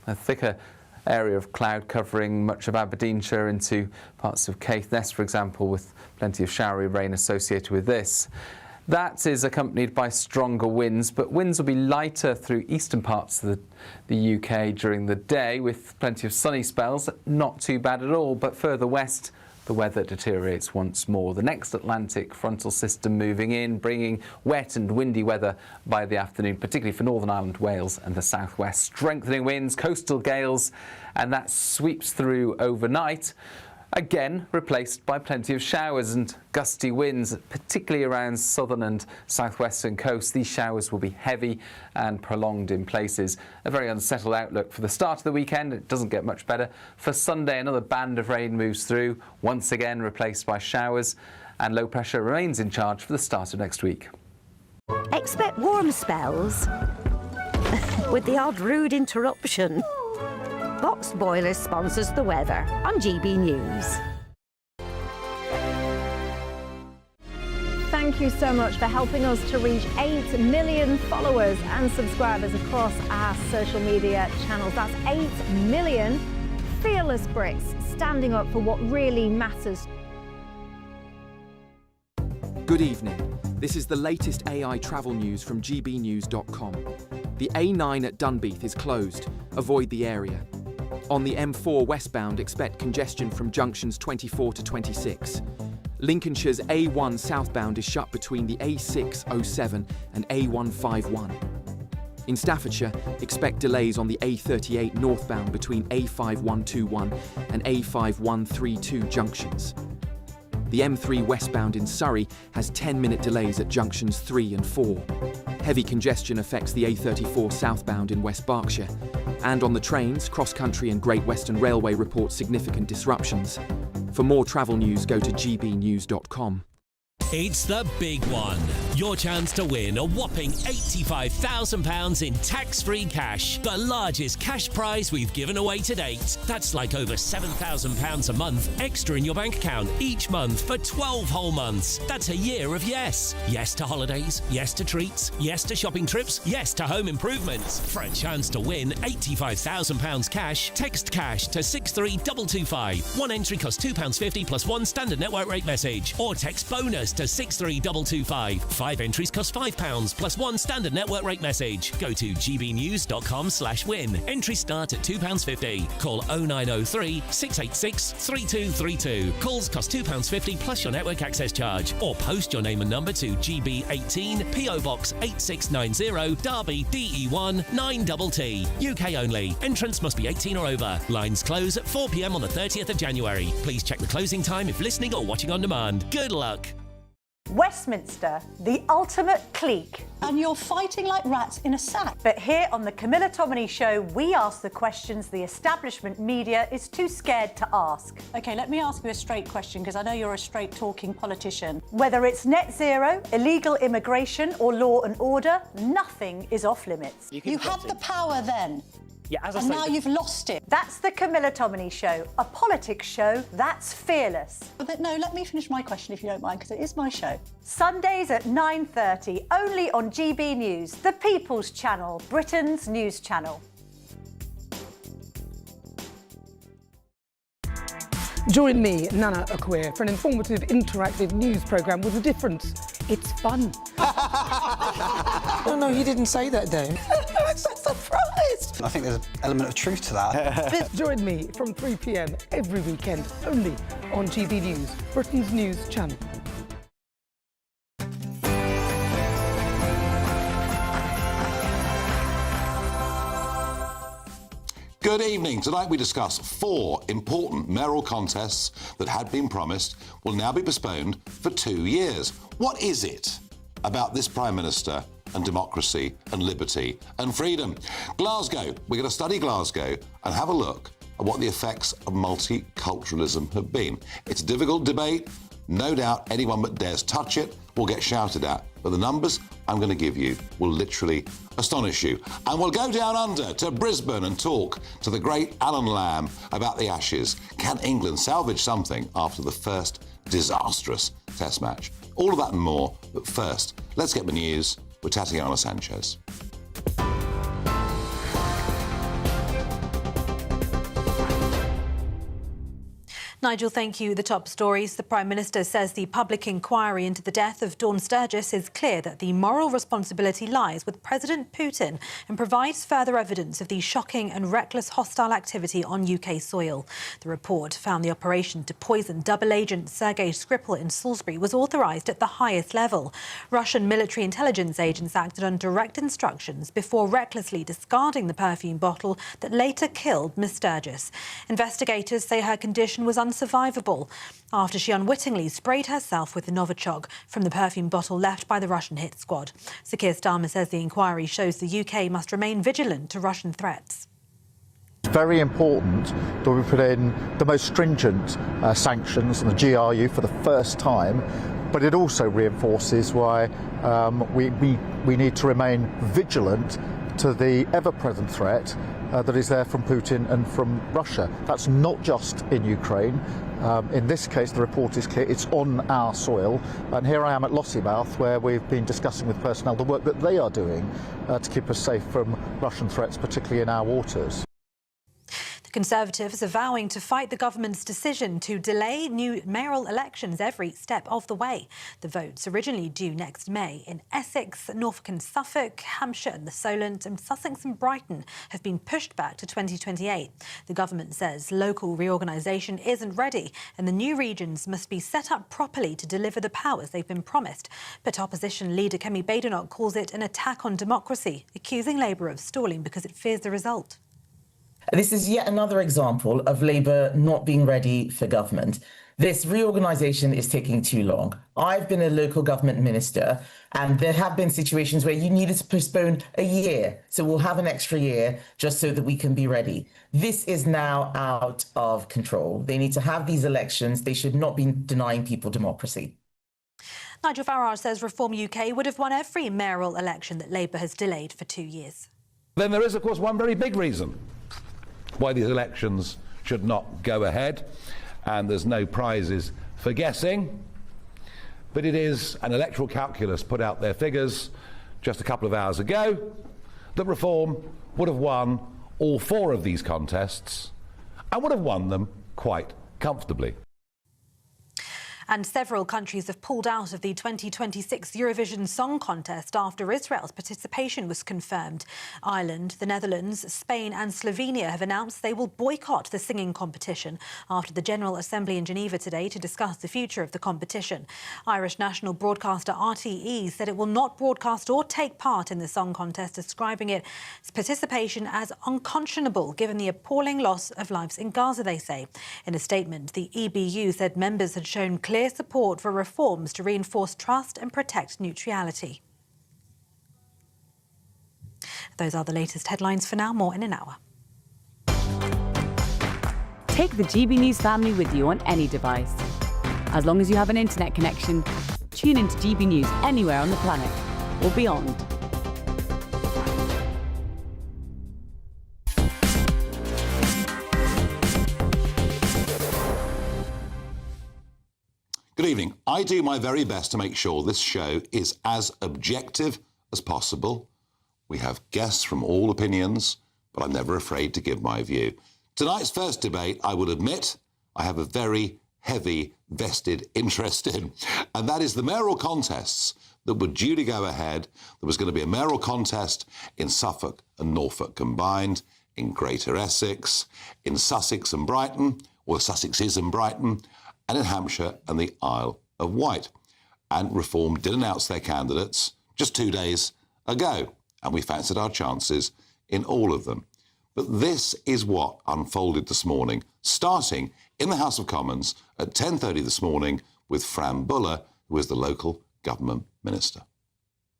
A thicker area of cloud covering much of Aberdeenshire into parts of Caithness, for example, with plenty of showery rain associated with this. That is accompanied by stronger winds, but winds will be lighter through eastern parts of the UK during the day, with plenty of sunny spells. Not too bad at all, but further west the weather deteriorates once more. The next Atlantic frontal system moving in, bringing wet and windy weather by the afternoon, particularly for Northern Ireland, Wales and the southwest. Strengthening winds, coastal gales, and that sweeps through overnight. Again, replaced by plenty of showers and gusty winds, particularly around southern and southwestern coasts. These showers will be heavy and prolonged in places. A very unsettled outlook for the start of the weekend. It doesn't get much better. For Sunday, another band of rain moves through, once again replaced by showers, and low pressure remains in charge for the start of next week. Expect warm spells with the odd rude interruption. Box Boilers sponsors the weather on GB News. Thank you so much for helping us to reach 8 million followers and subscribers across our social media channels. That's 8 million fearless Brits standing up for what really matters. Good evening. This is the latest AI travel news from gbnews.com. The A9 at Dunbeath is closed. Avoid the area. On the M4 westbound, expect congestion from junctions 24 to 26. Lincolnshire's A1 southbound is shut between the A607 and A151. In Staffordshire, expect delays on the A38 northbound between A5121 and A5132 junctions. The M3 westbound in Surrey has 10-minute delays at junctions 3 and 4. Heavy congestion affects the A34 southbound in West Berkshire. And on the trains, Cross Country and Great Western Railway report significant disruptions. For more travel news, go to gbnews.com. It's the big one. Your chance to win a whopping £85,000 in tax-free cash. The largest cash prize we've given away to date. That's like over £7,000 a month extra in your bank account each month for 12 whole months. That's a year of yes. Yes to holidays, yes to treats, yes to shopping trips, yes to home improvements. For a chance to win £85,000 cash, text cash to 63225. One entry costs £2.50 plus one standard network rate message. Or text bonus to 63225. 5 entries cost £5 plus one standard network rate message. Go to gbnews.com/win. Entries start at £2.50. Call 0903 686 3232. Calls cost £2.50 plus your network access charge. Or post your name and number to GB18 PO Box 8690 Derby DE1 9TT. UK only. Entrance must be 18 or over. Lines close at 4 p.m. on the 30th of January. Please check the closing time if listening or watching on demand. Good luck. Westminster, the ultimate clique. And you're fighting like rats in a sack. But here on the Camilla Tominey Show, we ask the questions the establishment media is too scared to ask. OK, let me ask you a straight question, because I know you're a straight-talking politician. Whether it's net zero, illegal immigration or law and order, nothing is off limits. You had the power then. Yeah, as I and say, now you've lost it. That's the Camilla Tominey Show, a politics show that's fearless. But no, let me finish my question if you don't mind, because it is my show. Sundays at 9:30, only on GB News, the People's Channel, Britain's news channel. Join me, Nana Akwe, for an informative, interactive news programme with a difference. It's fun. No, he didn't say that, Dave. I'm so surprised. I think there's an element of truth to that. Join me from 3 p.m. every weekend, only on GB News, Britain's news channel. Good evening. Tonight we discuss 4 important mayoral contests that had been promised will now be postponed for 2 years. What is it about this Prime Minister and democracy and liberty and freedom? Glasgow. We're going to study Glasgow and have a look at what the effects of multiculturalism have been. It's a difficult debate. No doubt anyone that dares touch it will get shouted at. But the numbers I'm going to give you will literally astonish you. And we'll go down under to Brisbane and talk to the great Alan Lamb about the Ashes. Can England salvage something after the first disastrous Test match? All of that and more. But first, let's get the news with Tatiana Sanchez. Nigel, thank you. The top stories. The Prime Minister says the public inquiry into the death of Dawn Sturgis is clear that the moral responsibility lies with President Putin and provides further evidence of the shocking and reckless hostile activity on UK soil. The report found the operation to poison double agent Sergei Skripal in Salisbury was authorised at the highest level. Russian military intelligence agents acted on direct instructions before recklessly discarding the perfume bottle that later killed Miss Sturgis. Investigators say her condition was unsurvivable after she unwittingly sprayed herself with the Novichok from the perfume bottle left by the Russian hit squad. Sir Keir Starmer says the inquiry shows the UK must remain vigilant to Russian threats. It's very important that we put in the most stringent sanctions on the GRU for the first time, but it also reinforces why we need to remain vigilant to the ever-present threat that is there from Putin and from Russia. That's not just in Ukraine. In this case, the report is clear. It's on our soil. And here I am at Lossiemouth, where we've been discussing with personnel the work that they are doing to keep us safe from Russian threats, particularly in our waters. Conservatives are vowing to fight the government's decision to delay new mayoral elections every step of the way. The votes, originally due next May in Essex, Norfolk and Suffolk, Hampshire and the Solent, and Sussex and Brighton, have been pushed back to 2028. The government says local reorganisation isn't ready and the new regions must be set up properly to deliver the powers they've been promised. But opposition leader Kemi Badenoch calls it an attack on democracy, accusing Labour of stalling because it fears the result. This is yet another example of Labour not being ready for government. This reorganisation is taking too long. I've been a local government minister, and there have been situations where you needed to postpone a year. So we'll have an extra year just so that we can be ready. This is now out of control. They need to have these elections. They should not be denying people democracy. Nigel Farage says Reform UK would have won every mayoral election that Labour has delayed for 2 years. Then there is, of course, one very big reason why these elections should not go ahead, and there's no prizes for guessing, but it is an electoral calculus put out their figures just a couple of hours ago that Reform would have won all 4 of these contests and would have won them quite comfortably. And several countries have pulled out of the 2026 Eurovision Song Contest after Israel's participation was confirmed. Ireland, the Netherlands, Spain and Slovenia have announced they will boycott the singing competition after the General Assembly in Geneva today to discuss the future of the competition. Irish national broadcaster RTE said it will not broadcast or take part in the song contest, describing its participation as unconscionable given the appalling loss of lives in Gaza, they say. In a statement, the EBU said members had shown clear support for reforms to reinforce trust and protect neutrality. Those are the latest headlines for now. More in an hour. Take the GB News family with you on any device. As long as you have an internet connection, tune into GB News anywhere on the planet or beyond. Good evening. I do my very best to make sure this show is as objective as possible. We have guests from all opinions, but I'm never afraid to give my view. Tonight's first debate, I will admit, I have a very heavy vested interest in, and that is the mayoral contests that were due to go ahead. There was going to be a mayoral contest in Suffolk and Norfolk combined, in Greater Essex, in Sussex and Brighton, or Sussexes and Brighton, and in Hampshire and the Isle of Wight. And Reform did announce their candidates just 2 days ago, and we fancied our chances in all of them. But this is what unfolded this morning, starting in the House of Commons at 10:30 this morning with Fran Buller, who is the local government minister.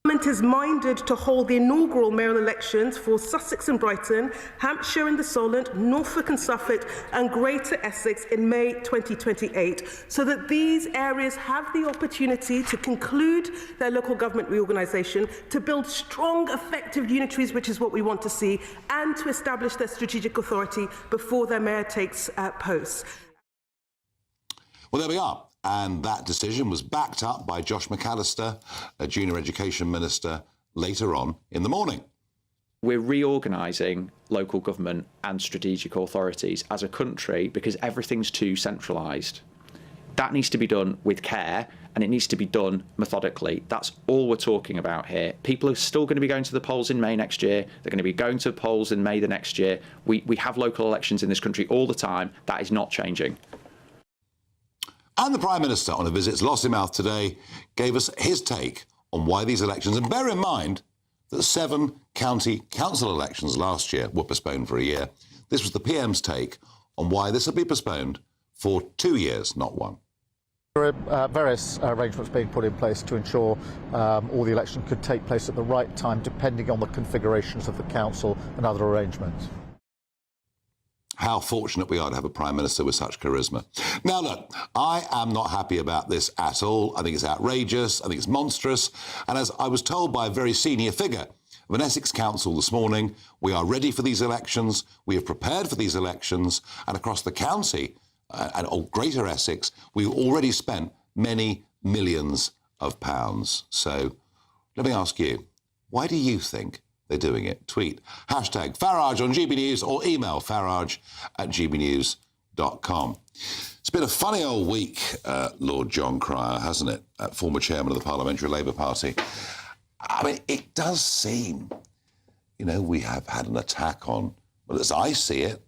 Parliament is minded to hold the inaugural mayoral elections for Sussex and Brighton, Hampshire and the Solent, Norfolk and Suffolk and Greater Essex in May 2028, so that these areas have the opportunity to conclude their local government reorganisation, to build strong, effective unitaries, which is what we want to see, and to establish their strategic authority before their mayor takes post. Well, there we are. And that decision was backed up by Josh McAllister, a junior education minister, later on in the morning. We're reorganising local government and strategic authorities as a country because everything's too centralised. That needs to be done with care, and it needs to be done methodically. That's all we're talking about here. People are still going to be going to the polls in May next year. They're going to be going to the polls in May the next year. We have local elections in this country all the time. That is not changing. And the Prime Minister, on a visit to Lossiemouth today, gave us his take on why these elections, and bear in mind that 7 county council elections last year were postponed for a year. This was the PM's take on why this will be postponed for 2 years, not 1. There are various arrangements being put in place to ensure all the elections could take place at the right time, depending on the configurations of the council and other arrangements. How fortunate we are to have a Prime Minister with such charisma. Now, look, I am not happy about this at all. I think it's outrageous. I think it's monstrous. And as I was told by a very senior figure of an Essex council this morning, we are ready for these elections. We have prepared for these elections. And across the county and Greater Essex, we've already spent many millions of pounds. So let me ask you, why do you think they're doing it? Tweet #Farage on GB News or email farage@gbnews.com. It's been a funny old week, Lord John Cryer, hasn't it? Former chairman of the Parliamentary Labour Party. I mean, it does seem, we have had an attack on, well, as I see it,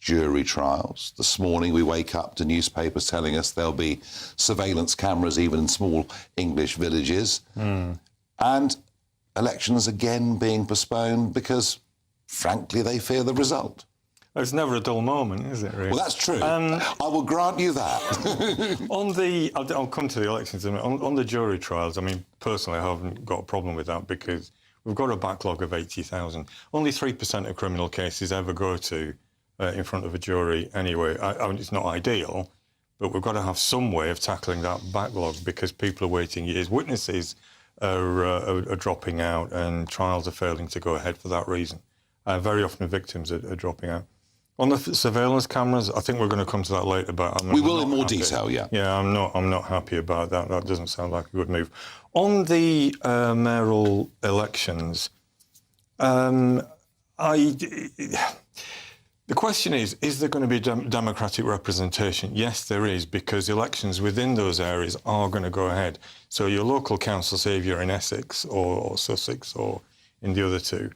jury trials. This morning we wake up to newspapers telling us there'll be surveillance cameras even in small English villages. And elections again being postponed because, frankly, they fear the result. It's never a dull moment, is it, really? Well, that's true. I will grant you that. I'll come to the elections in a minute. On the jury trials, I mean, personally, I haven't got a problem with that because we've got a backlog of 80,000. Only 3% of criminal cases ever go to in front of a jury anyway. I mean, it's not ideal, but we've got to have some way of tackling that backlog because people are waiting years. Witnesses are dropping out and trials are failing to go ahead for that reason. Very often victims are dropping out. On the surveillance cameras, I think we're going to come to that later. But we will in more detail, yeah. Yeah, I'm not happy about that. That doesn't sound like a good move. On the mayoral elections, the question is there going to be democratic representation? Yes, there is, because elections within those areas are going to go ahead. So your local council, say if you're in Essex or Sussex or in the other two,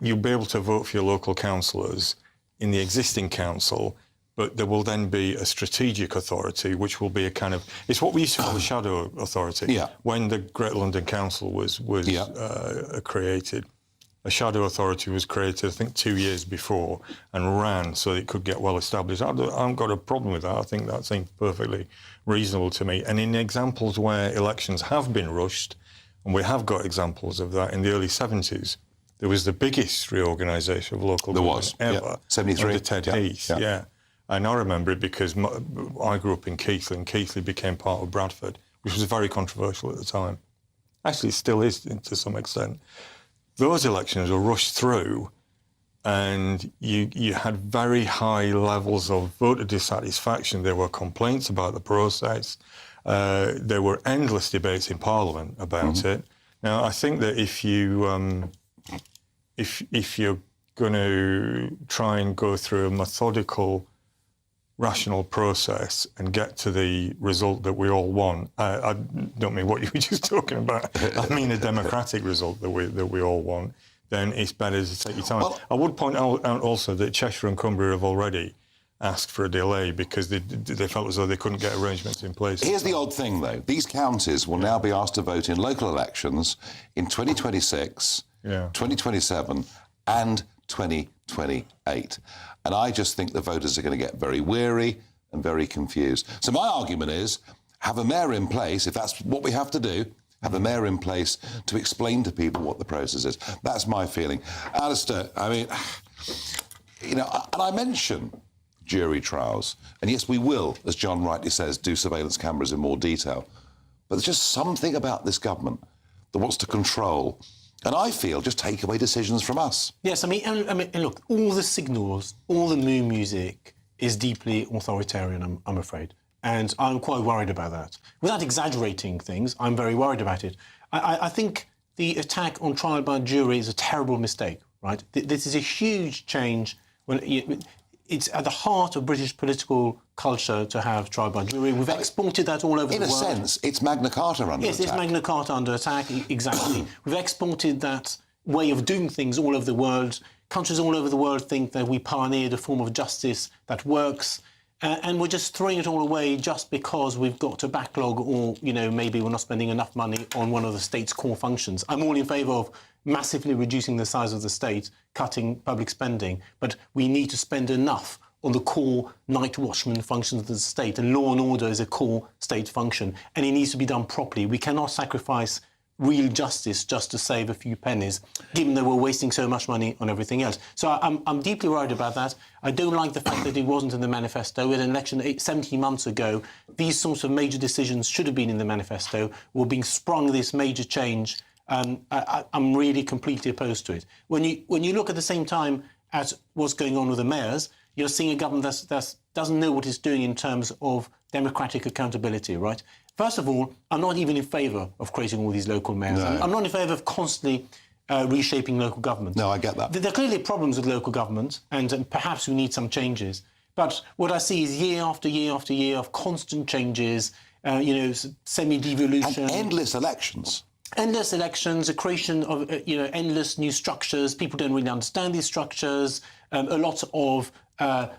you'll be able to vote for your local councillors in the existing council, but there will then be a strategic authority, which will be a kind of... It's what we used to call a shadow authority. Yeah. When the Greater London Council was created. A shadow authority was created, I think, 2 years before and ran so it could get well established. I haven't got a problem with that. I think that seems perfectly reasonable to me. And in examples where elections have been rushed, and we have got examples of that in the early 70s, there was the biggest reorganisation of local government ever. 73. Under Ted Heath, yeah. And I remember it because I grew up in Keighley, and Keighley became part of Bradford, which was very controversial at the time. Actually, it still is to some extent. Those elections were rushed through, and you had very high levels of voter dissatisfaction. There were complaints about the process. There were endless debates in Parliament about it. Now, I think that if you're going to try and go through a methodical, rational process and get to the result that we all want, I don't mean what you were just talking about. I mean a democratic result that we all want. Then it's better to take your time. Well, I would point out also that Cheshire and Cumbria have already asked for a delay because they felt as though they couldn't get arrangements in place. Here's the odd thing, though. These counties will now be asked to vote in local elections in 2026, 2027 and 2028. And I just think the voters are going to get very weary and very confused. So my argument is, have a mayor in place, if that's what we have to do, have a mayor in place to explain to people what the process is. That's my feeling. Alistair, I mean, and I mention jury trials. And yes, we will, as John rightly says, do surveillance cameras in more detail. But there's just something about this government that wants to control, and I feel just take away decisions from us. Yes, I mean, look, all the signals, all the moon music is deeply authoritarian, I'm afraid. And I'm quite worried about that. Without exaggerating things, I'm very worried about it. I think the attack on trial by jury is a terrible mistake, right? This is a huge change. It's at the heart of British political culture to have trial by jury. We've exported that all over the world. In a sense, it's Magna Carta under attack. Yes, it's Magna Carta under attack, exactly. We've exported that way of doing things all over the world. Countries all over the world think that we pioneered a form of justice that works. And we're just throwing it all away just because we've got a backlog or, maybe we're not spending enough money on one of the state's core functions. I'm all in favour of massively reducing the size of the state, cutting public spending, but we need to spend enough on the core night watchman functions of the state, and law and order is a core state function, and it needs to be done properly. We cannot sacrifice real justice just to save a few pennies, given that we're wasting so much money on everything else. So I'm deeply worried about that. I don't like the fact that it wasn't in the manifesto. We had an election 17 months ago. These sorts of major decisions should have been in the manifesto. We're being sprung this major change. I'm really completely opposed to it. When you look at the same time at what's going on with the mayors, you're seeing a government that doesn't know what it's doing in terms of democratic accountability, right? First of all, I'm not even in favour of creating all these local mayors. No. I'm not in favour of constantly reshaping local government. No, I get that. There are clearly problems with local government, and perhaps we need some changes. But what I see is year after year after year of constant changes, semi-devolution. And endless elections. Endless elections, a creation of endless new structures. People don't really understand these structures. A lot of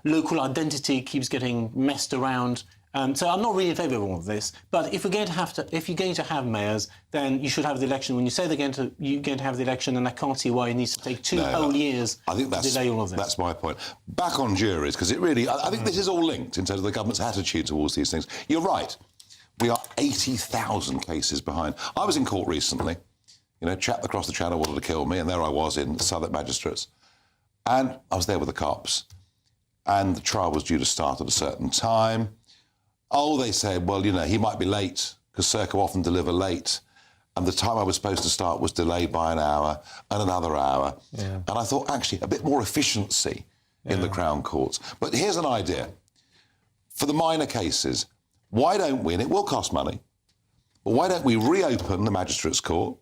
local identity keeps getting messed around. So I'm not really in favour of all of this. But if you're going to have mayors, then you should have the election. When you say you're going to have the election, and I can't see why it needs to take two whole years to delay all of this. That's my point. Back on juries, because it really, I think this is all linked in terms of the government's attitude towards these things. You're right. We are 80,000 cases behind. I was in court recently. Chap across the channel wanted to kill me, and there I was in Southwark Magistrates. And I was there with the cops. And the trial was due to start at a certain time. Oh, they said, well, he might be late, because Serco often deliver late. And the time I was supposed to start was delayed by an hour and another hour. Yeah. And I thought, actually, a bit more efficiency in the Crown Courts. But here's an idea. For the minor cases, why don't we, and it will cost money, but why don't we reopen the Magistrates' Court,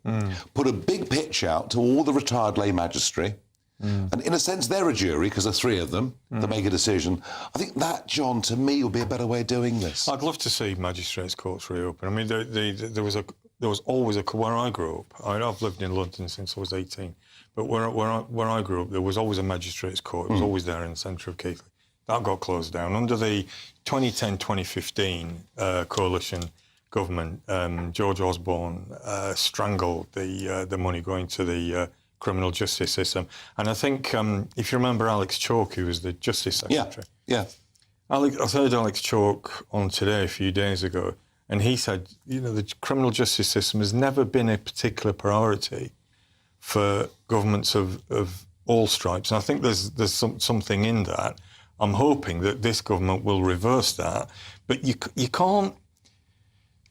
put a big pitch out to all the retired lay magistracy, and in a sense, they're a jury, because there are three of them that make a decision. I think that, John, to me, would be a better way of doing this. I'd love to see magistrates' courts reopen. I mean, there was always where I grew up. I've lived in London since I was 18, but where I grew up, there was always a magistrates' court. It was always there in the centre of Keighley. That got closed down under the 2010-2015 coalition government. George Osborne strangled the money going to the criminal justice system. And I think, if you remember Alex Chalk, who was the Justice Secretary. Yeah. I heard Alex Chalk on Today a few days ago, and he said, the criminal justice system has never been a particular priority for governments of all stripes. And I think there's something in that. I'm hoping that this government will reverse that. But you can't,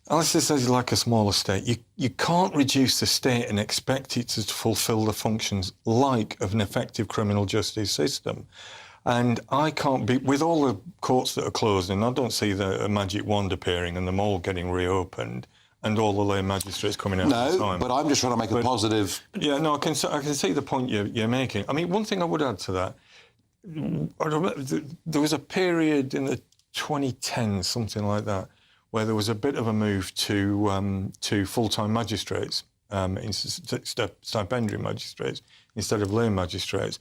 unless this is like a smaller state, you can't reduce the state and expect it to fulfil the functions like of an effective criminal justice system. And I can't be, with all the courts that are closed, and I don't see a magic wand appearing and them all getting reopened and all the lay magistrates coming out at the time. No, but I'm just trying to make a positive... Yeah, no, I can see the point you're making. I mean, one thing I would add to that, there was a period in the 2010s, something like that, where there was a bit of a move to full-time magistrates, stipendiary magistrates, instead of lay magistrates.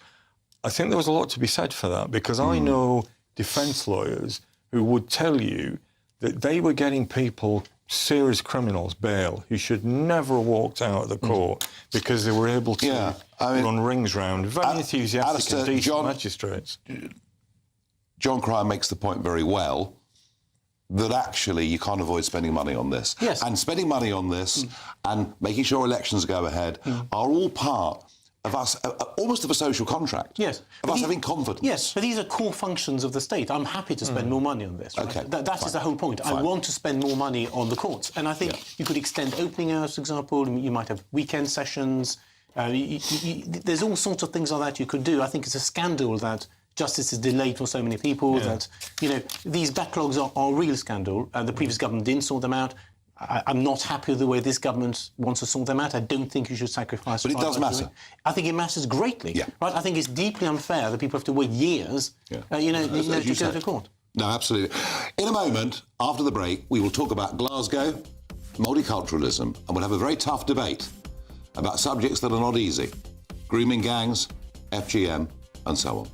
I think there was a lot to be said for that, because I know defence lawyers who would tell you that they were getting people, serious criminals, bail, who should never have walked out of the court because they were able to run rings round very enthusiastic and decent magistrates. John Cryer makes the point very well that actually you can't avoid spending money on this. Yes. And spending money on this and making sure elections go ahead are all part of us, almost of a social contract. Yes. Of us having confidence. Yes, but these are core functions of the state. I'm happy to spend more money on this. Right? Okay. That is the whole point. I want to spend more money on the courts. And I think you could extend opening hours, for example. You might have weekend sessions. There's all sorts of things like that you could do. I think it's a scandal that justice is delayed for so many people, that, these backlogs are a real scandal. The previous government didn't sort them out. I'm not happy with the way this government wants to sort them out. I don't think you should sacrifice. But it does matter. I think it matters greatly. Yeah. Right. I think it's deeply unfair that people have to wait years, to go to court. No, absolutely. In a moment, after the break, we will talk about Glasgow, multiculturalism, and we'll have a very tough debate about subjects that are not easy. Grooming gangs, FGM, and so on.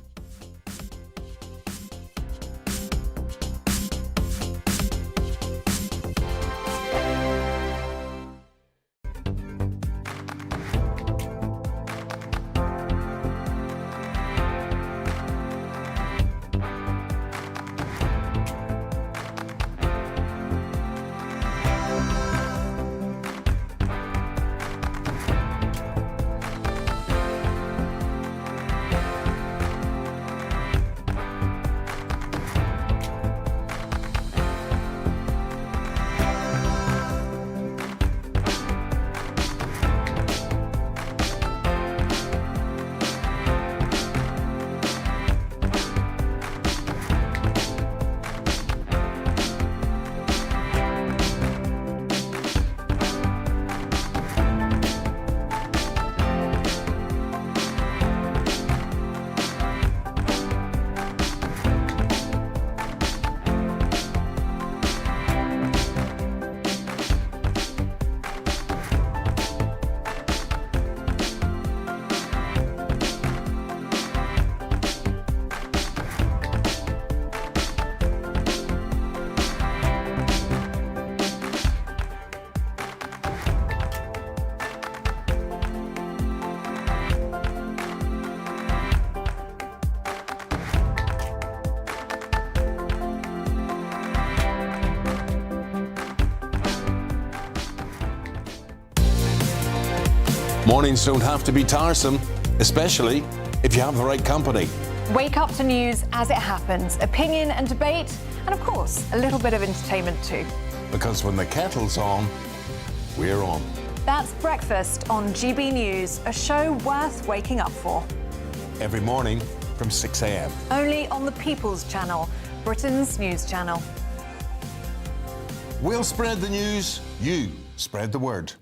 Mornings don't have to be tiresome, especially if you have the right company. Wake up to news as it happens, opinion and debate, and of course, a little bit of entertainment too. Because when the kettle's on, we're on. That's Breakfast on GB News, a show worth waking up for. Every morning from 6 a.m. Only on the People's Channel, Britain's news channel. We'll spread the news, you spread the word.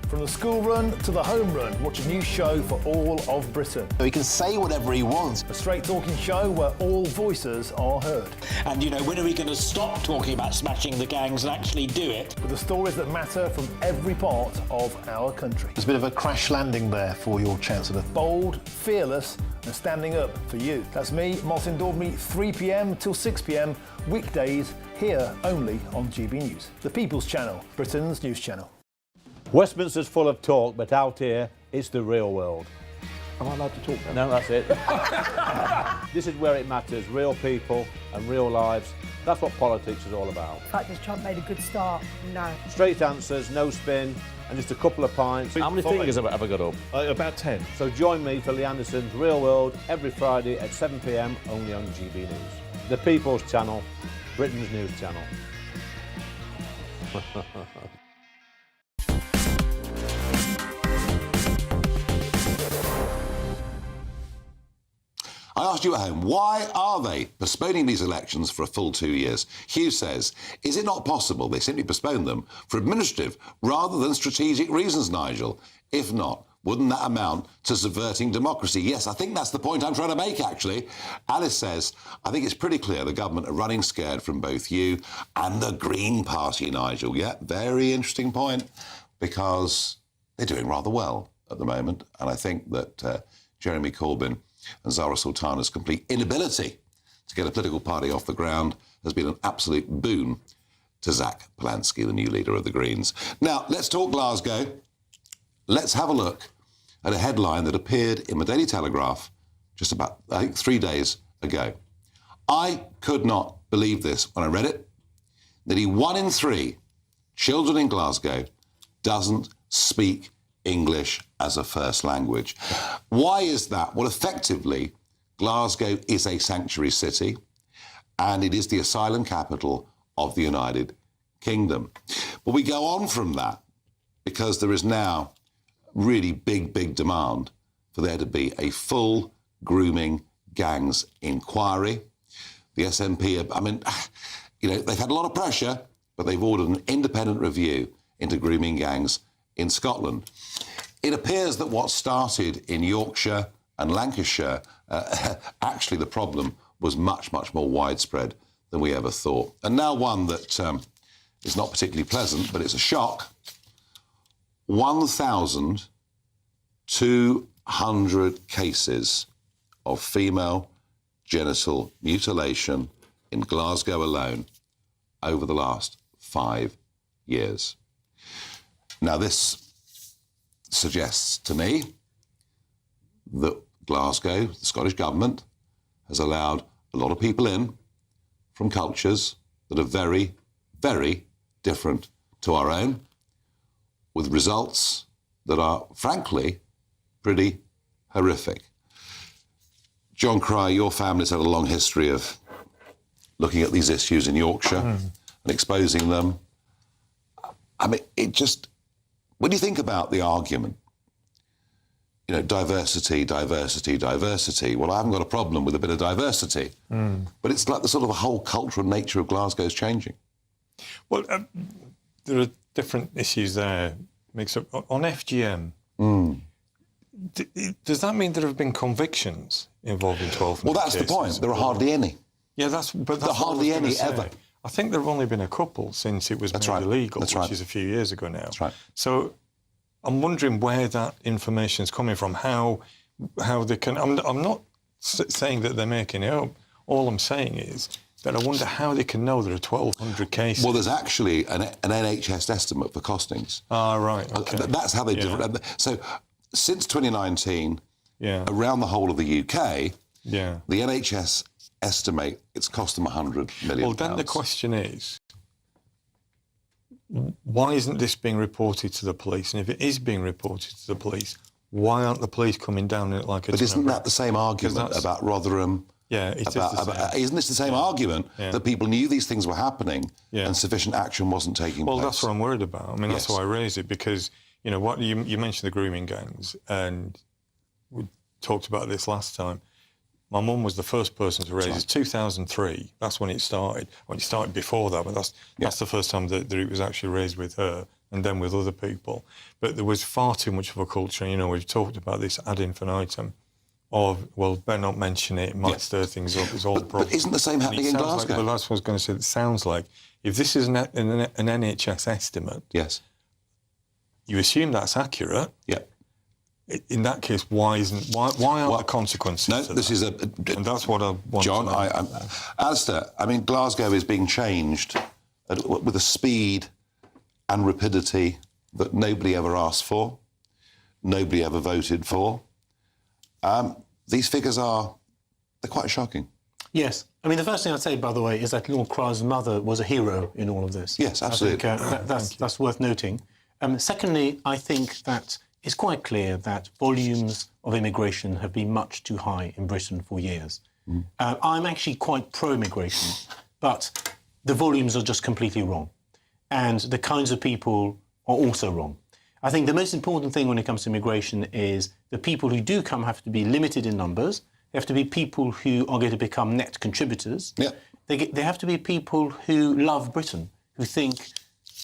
From the school run to the home run, watch a new show for all of Britain. He can say whatever he wants. A straight-talking show where all voices are heard. And, when are we going to stop talking about smashing the gangs and actually do it? With the stories that matter from every part of our country. There's a bit of a crash landing there for your Chancellor. Bold, fearless and standing up for you. That's me, Martin Daubney, 3 p.m. till 6 p.m, weekdays, here only on GB News. The People's Channel, Britain's news channel. Westminster's full of talk, but out here, it's the real world. Am I allowed to talk No, now? that's it. This is where it matters, real people and real lives. That's what politics is all about. In fact, has Trump made a good start? No. Straight answers, no spin, and just a couple of pints. How many fingers have I got up? About 10. So join me for Lee Anderson's Real World every Friday at 7 p.m, only on GB News. The People's Channel, Britain's news channel. I asked you at home, why are they postponing these elections for a full 2 years? Hugh says, is it not possible they simply postponed them for administrative rather than strategic reasons, Nigel? If not, wouldn't that amount to subverting democracy? Yes, I think that's the point I'm trying to make, actually. Alice says, I think it's pretty clear the government are running scared from both you and the Green Party, Nigel. Yeah, very interesting point, because they're doing rather well at the moment. And I think that Jeremy Corbyn and Zara Sultana's complete inability to get a political party off the ground has been an absolute boon to Zach Polanski, the new leader of the Greens. Now, let's talk Glasgow. Let's have a look at a headline that appeared in the Daily Telegraph just about, I think, 3 days ago. I could not believe this when I read it. Nearly 1 in 3 children in Glasgow doesn't speak English as a first language. Why is that? Well, effectively, Glasgow is a sanctuary city, and it is the asylum capital of the United Kingdom. But we go on from that because there is now really big demand for there to be a full grooming gangs inquiry. The SNP, they've had a lot of pressure but they've ordered an independent review into grooming gangs in Scotland. It appears that what started in Yorkshire and Lancashire, actually the problem was much, much more widespread than we ever thought. And now one that is not particularly pleasant, but it's a shock. 1,200 cases of female genital mutilation in Glasgow alone over the last 5 years. Now, this suggests to me that Glasgow, the Scottish Government, has allowed a lot of people in from cultures that are very, very different to our own, with results that are, frankly, pretty horrific. John Cry, your family's had a long history of looking at these issues in Yorkshire and exposing them. I mean, it just... When you think about the argument, you know, diversity, diversity, diversity, well, I haven't got a problem with a bit of diversity, but it's like the sort of the whole cultural nature of Glasgow is changing. Well, there are different issues there. Mixed up. On FGM, does that mean there have been convictions involving 12? Well, that's the point. There are hardly any. Yeah, that's there are hardly any ever. I think there have only been a couple since it was made illegal, which is a few years ago now. That's right. So I'm wondering where that information is coming from, how they can... I'm not saying that they're making it up. All I'm saying is that I wonder how they can know there are 1,200 cases. Well, there's actually an NHS estimate for costings. Ah, right, OK. That's how they... So since 2019, around the whole of the UK, the NHS estimate it's cost them £100 million. Well, then the question is, why isn't this being reported to the police? And if it is being reported to the police, why aren't the police coming down in it like a... But isn't that the same argument about Rotherham? Yeah, it is the same. Isn't this the same argument that people knew these things were happening and sufficient action wasn't taking place? Well, that's what I'm worried about. I mean, that's why I raise it, because, you know, what you mentioned the grooming gangs, and we talked about this last time. My mum was the first person to raise it. 2003, that's when it started. Well, it started before that, but that's the first time that it was actually raised with her and then with other people. But there was far too much of a culture, and, you know, we've talked about this ad infinitum of, well, better not mention it, it might stir things up, it's all the problem. But isn't the same happening in Glasgow? Well, that's what I was going to say. It sounds like, if this is an NHS estimate, you assume that's accurate. Yeah. In that case, why aren't the consequences? No, this is and that's what I want. John, Alistair, I mean, Glasgow is being changed with a speed and rapidity that nobody ever asked for, nobody ever voted for. These figures they're quite shocking. Yes. I mean, the first thing I'd say, by the way, is that Lord Cry's mother was a hero in all of this. Yes, absolutely. I think, that's worth noting. Secondly, I think that it's quite clear that volumes of immigration have been much too high in Britain for years. I'm actually quite pro-immigration, but the volumes are just completely wrong. And the kinds of people are also wrong. I think the most important thing when it comes to immigration is the people who do come have to be limited in numbers. They have to be people who are going to become net contributors. Yeah. They have to be people who love Britain, who think,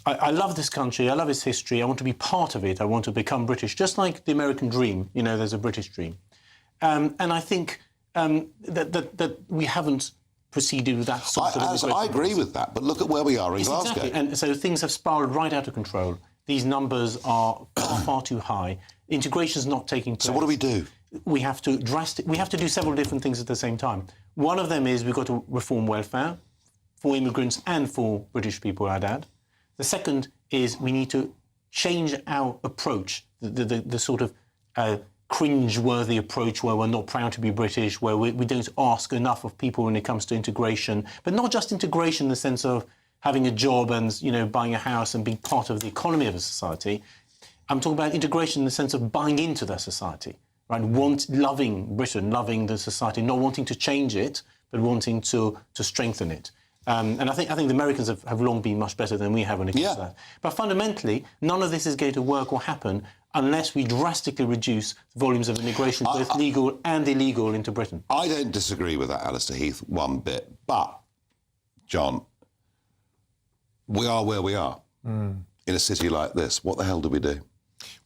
I love this country, I love its history, I want to be part of it, I want to become British, just like the American dream, you know, there's a British dream. And I think that we haven't proceeded with that sort of immigration. I agree with that, but look at where we are in Glasgow. Exactly. And so things have spiralled right out of control. These numbers are far too high. Integration's not taking place. So what do we do? We have to do several different things at the same time. One of them is we've got to reform welfare for immigrants and for British people, I'd add. The second is we need to change our approach, the sort of cringe-worthy approach where we're not proud to be British, where we don't ask enough of people when it comes to integration, but not just integration in the sense of having a job and, you know, buying a house and being part of the economy of a society. I'm talking about integration in the sense of buying into that society, right? Loving Britain, loving the society, not wanting to change it, but wanting to strengthen it. And I think the Americans have long been much better than we have when it comes to that. But fundamentally, none of this is going to work or happen unless we drastically reduce the volumes of immigration, both legal and illegal, into Britain. I don't disagree with that, Alistair Heath, one bit. But, John, we are where we are in a city like this. What the hell do we do?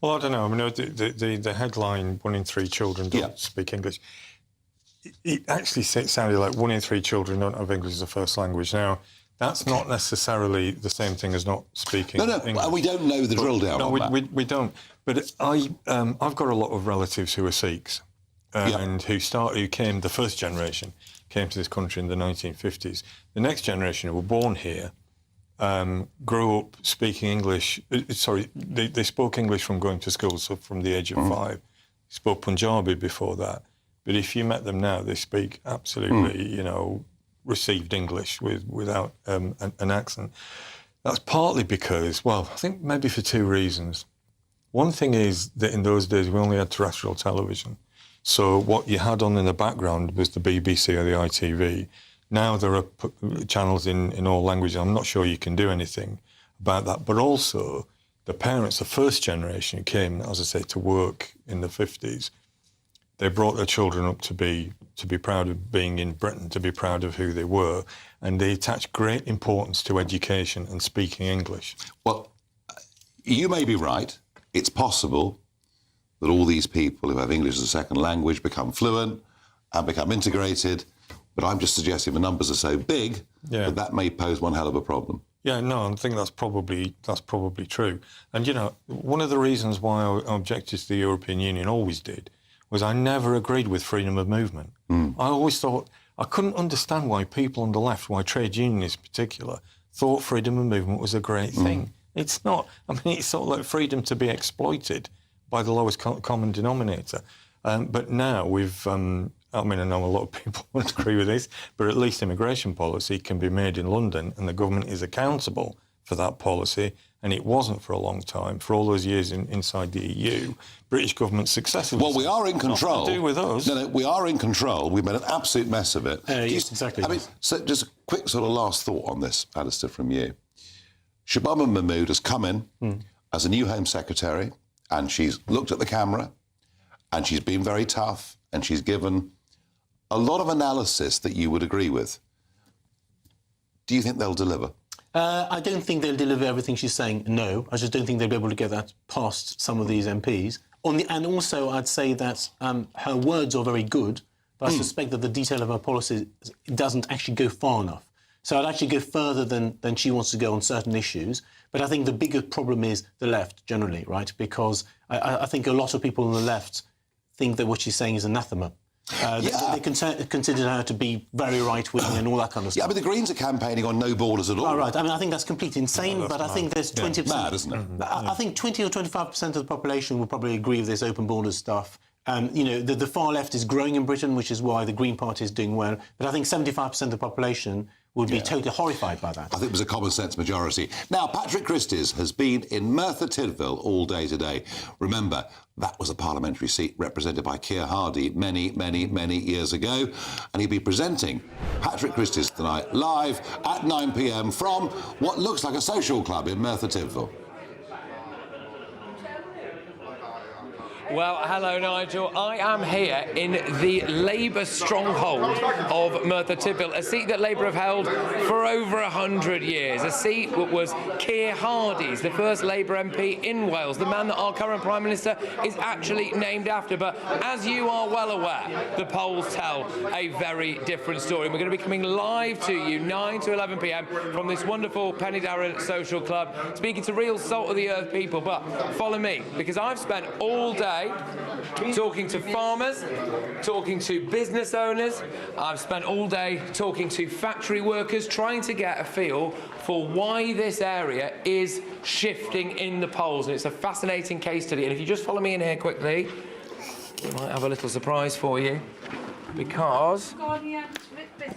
Well, I don't know. I mean, the headline, 1 in 3 children don't speak English, it actually sounded like 1 in 3 children don't have English as a first language. Now, that's not necessarily the same thing as not speaking English. No, we don't know the drill down on that. We don't. But I've got a lot of relatives who are Sikhs and who came, the first generation, came to this country in the 1950s. The next generation who were born here grew up speaking English. They spoke English from going to school, so from the age of 5. Spoke Punjabi before that. But if you met them now, they speak absolutely, received English without an accent. That's partly because, well, I think maybe for 2 reasons. One thing is that in those days we only had terrestrial television. So what you had on in the background was the BBC or the ITV. Now there are channels in all languages. I'm not sure you can do anything about that. But also the parents, the first generation who came, as I say, to work in the 50s, they brought their children up to be proud of being in Britain, to be proud of who they were, and they attached great importance to education and speaking English. Well, you may be right. It's possible that all these people who have English as a second language become fluent and become integrated, but I'm just suggesting the numbers are so big that may pose one hell of a problem. Yeah, no, I think that's probably true. And, one of the reasons why I objected to the European Union, always did, was I never agreed with freedom of movement. I always thought, I couldn't understand why people on the left, why trade unionists in particular, thought freedom of movement was a great thing. It's not. I mean, it's sort of like freedom to be exploited by the lowest common denominator. But now we've, I know a lot of people won't agree with this, but at least immigration policy can be made in London and the government is accountable for that policy. And it wasn't for a long time. For all those years inside the EU, British government successfully... Well, we are in control. Nothing to do with us. No, we are in control. We've made an absolute mess of it. Yes, exactly. I mean, so just a quick sort of last thought on this, Alistair, from you. Shabama Mahmood has come in as a new Home Secretary and she's looked at the camera and she's been very tough and she's given a lot of analysis that you would agree with. Do you think they'll deliver? I don't think they'll deliver everything she's saying, no. I just don't think they'll be able to get that past some of these MPs. And also, I'd say that her words are very good, but I suspect that the detail of her policy doesn't actually go far enough. So I'd actually go further than she wants to go on certain issues. But I think the bigger problem is the left, generally, right? Because I think a lot of people on the left think that what she's saying is anathema. They consider her to be very right-wing and all that kind of stuff. Yeah, but the Greens are campaigning on no borders at all. Oh, right. I mean, I think that's completely insane, but I think there's 20%... mad, isn't it? I think 20 or 25% of the population will probably agree with this open borders stuff. The far left is growing in Britain, which is why the Green Party is doing well. But I think 75% of the population would be totally horrified by that. I think it was a common-sense majority. Now, Patrick Christys has been in Merthyr Tydfil all day today. Remember, that was a parliamentary seat represented by Keir Hardie many, many, many years ago. And he'll be presenting Patrick Christys tonight live at 9 p.m. from what looks like a social club in Merthyr Tydfil. Well, hello, Nigel. I am here in the Labour stronghold of Merthyr Tydfil, a seat that Labour have held for over 100 years, a seat that was Keir Hardie's, the first Labour MP in Wales, the man that our current Prime Minister is actually named after. But as you are well aware, the polls tell a very different story. We're going to be coming live to you 9 to 11 p.m. from this wonderful Penydarren Social Club, speaking to real salt-of-the-earth people. But follow me, because I've spent all day talking to farmers, talking to business owners. I've spent all day talking to factory workers, trying to get a feel for why this area is shifting in the polls. And it's a fascinating case study. And if you just follow me in here quickly, we might have a little surprise for you, because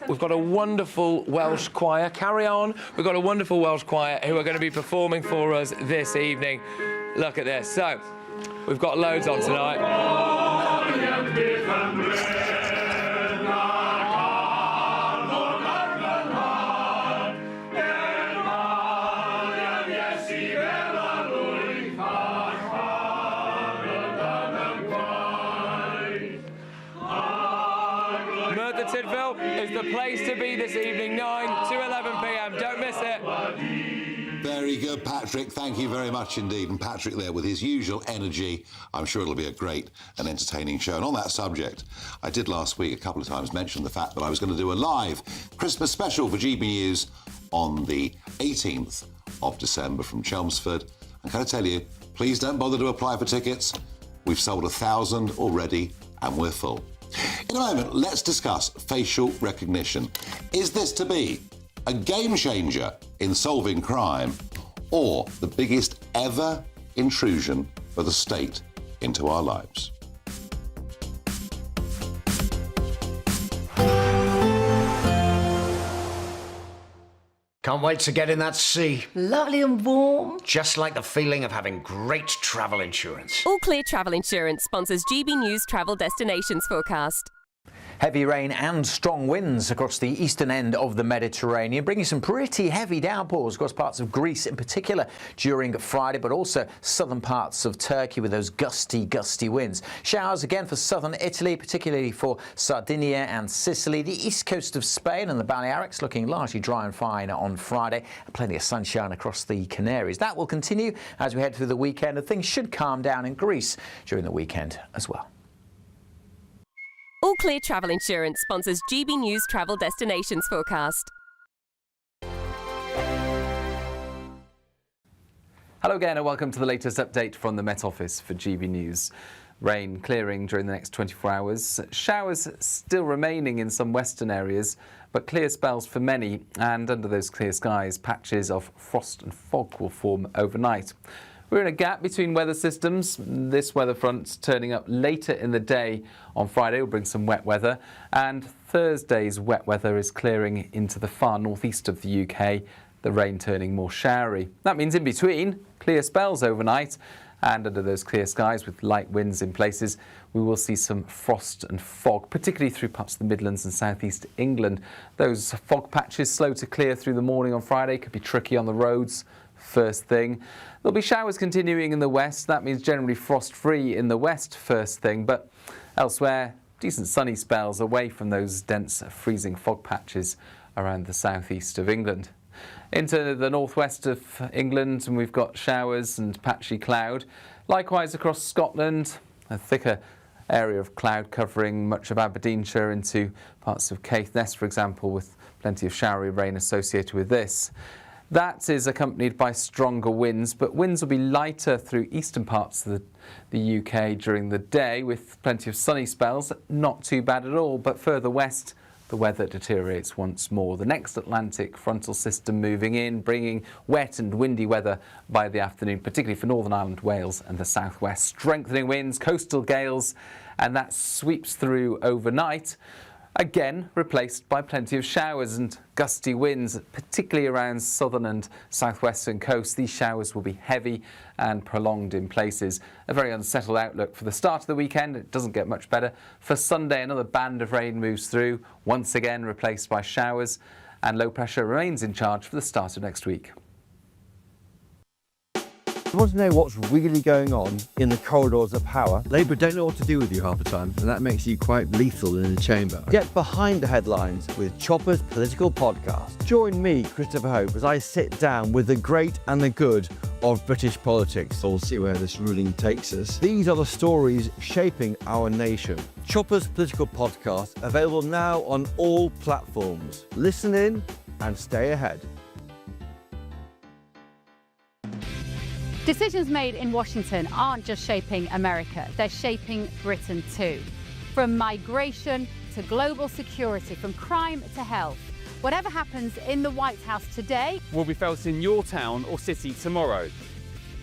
we've got a wonderful Welsh choir. Carry on. We've got a wonderful Welsh choir who are going to be performing for us this evening. Look at this. So, we've got loads on tonight. Merthyr Tydfil is the place to be this evening, 9 to 11 p.m. Don't miss it. Very good, Patrick. Thank you very much indeed. And Patrick there with his usual energy. I'm sure it'll be a great and entertaining show. And on that subject, I did last week a couple of times mention the fact that I was going to do a live Christmas special for GB News on the 18th of December from Chelmsford. And can I tell you, please don't bother to apply for tickets. We've sold 1,000 already and we're full. In a moment, let's discuss facial recognition. Is this to be a game changer in solving crime or the biggest ever intrusion for the state into our lives? Can't wait to get in that sea. Lovely and warm. Just like the feeling of having great travel insurance. All Clear Travel Insurance sponsors GB News Travel Destinations Forecast. Heavy rain and strong winds across the eastern end of the Mediterranean, bringing some pretty heavy downpours across parts of Greece in particular during Friday, but also southern parts of Turkey with those gusty winds. Showers again for southern Italy, particularly for Sardinia and Sicily. The east coast of Spain and the Balearics looking largely dry and fine on Friday. And plenty of sunshine across the Canaries. That will continue as we head through the weekend, and things should calm down in Greece during the weekend as well. All Clear Travel Insurance sponsors GB News Travel Destinations Forecast. Hello again and welcome to the latest update from the Met Office for GB News. Rain clearing during the next 24 hours. Showers still remaining in some western areas, but clear spells for many. And under those clear skies, patches of frost and fog will form overnight. We're in a gap between weather systems. This weather front turning up later in the day on Friday will bring some wet weather, and Thursday's wet weather is clearing into the far northeast of the UK, the rain turning more showery. That means in between, clear spells overnight, and under those clear skies with light winds in places, we will see some frost and fog, particularly through parts of the Midlands and southeast England. Those fog patches slow to clear through the morning on Friday, could be tricky on the roads first thing. There'll be showers continuing in the west. That means generally frost-free in the west first thing, but elsewhere, decent sunny spells away from those dense freezing fog patches around the southeast of England. Into the northwest of England, and we've got showers and patchy cloud. Likewise across Scotland, a thicker area of cloud covering much of Aberdeenshire into parts of Caithness, for example, with plenty of showery rain associated with this. That is accompanied by stronger winds, but winds will be lighter through eastern parts of the UK during the day with plenty of sunny spells. Not too bad at all, but further west, the weather deteriorates once more. The next Atlantic frontal system moving in, bringing wet and windy weather by the afternoon, particularly for Northern Ireland, Wales and the southwest. Strengthening winds, coastal gales, and that sweeps through overnight. Again, replaced by plenty of showers and gusty winds, particularly around southern and southwestern coasts. These showers will be heavy and prolonged in places. A very unsettled outlook for the start of the weekend. It doesn't get much better. For Sunday, another band of rain moves through, once again replaced by showers, and low pressure remains in charge for the start of next week. You want to know what's really going on in the corridors of power? Labour don't know what to do with you half the time, and that makes you quite lethal in the chamber. Get behind the headlines with Chopper's Political Podcast. Join me, Christopher Hope, as I sit down with the great and the good of British politics. We'll see where this ruling takes us. These are the stories shaping our nation. Chopper's Political Podcast, available now on all platforms. Listen in and stay ahead. Decisions made in Washington aren't just shaping America, they're shaping Britain too. From migration to global security, from crime to health. Whatever happens in the White House today will be felt in your town or city tomorrow.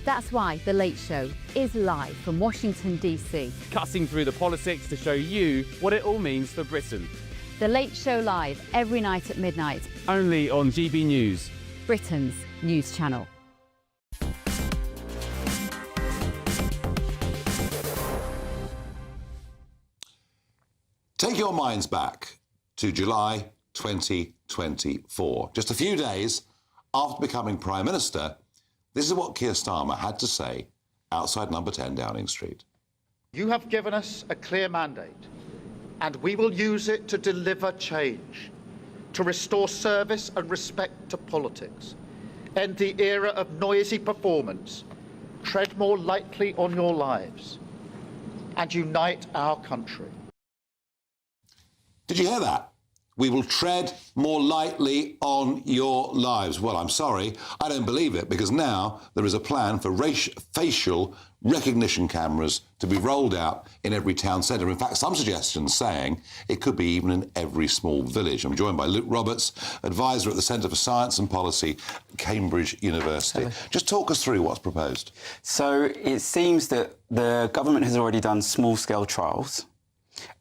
That's why The Late Show is live from Washington, D.C. Cutting through the politics to show you what it all means for Britain. The Late Show live every night at midnight. Only on GB News, Britain's news channel. Take your minds back to July 2024. Just a few days after becoming Prime Minister, this is what Keir Starmer had to say outside number 10 Downing Street. You have given us a clear mandate, and we will use it to deliver change, to restore service and respect to politics, End the era of noisy performance. Tread more lightly on your lives. And unite our country. Did you hear that? We will tread more lightly on your lives. Well, I'm sorry, I don't believe it, because now there is a plan for facial recognition cameras to be rolled out in every town centre. In fact, some suggestions saying it could be even in every small village. I'm joined by Luke Roberts, advisor at the Centre for Science and Policy, Cambridge University. Hello. Just talk us through what's proposed. So it seems that the government has already done small-scale trials,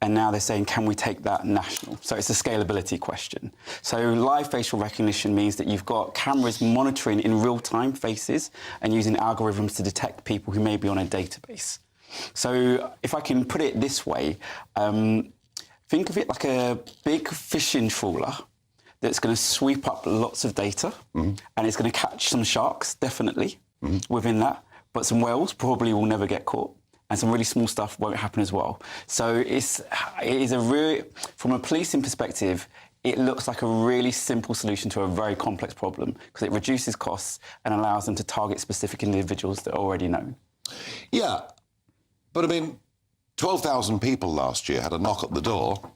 and now they're saying, can we take that national? So it's a scalability question. So live facial recognition means that you've got cameras monitoring in real time faces and using algorithms to detect people who may be on a database. So if I can put it this way, think of it like a big fishing trawler that's going to sweep up lots of data, and it's going to catch some sharks, definitely, within that, but some whales probably will never get caught. And some really small stuff won't happen as well. So it is a real, from a policing perspective, it looks like a really simple solution to a very complex problem because it reduces costs and allows them to target specific individuals that are already known. Yeah, but I mean, 12,000 people last year had a knock at the door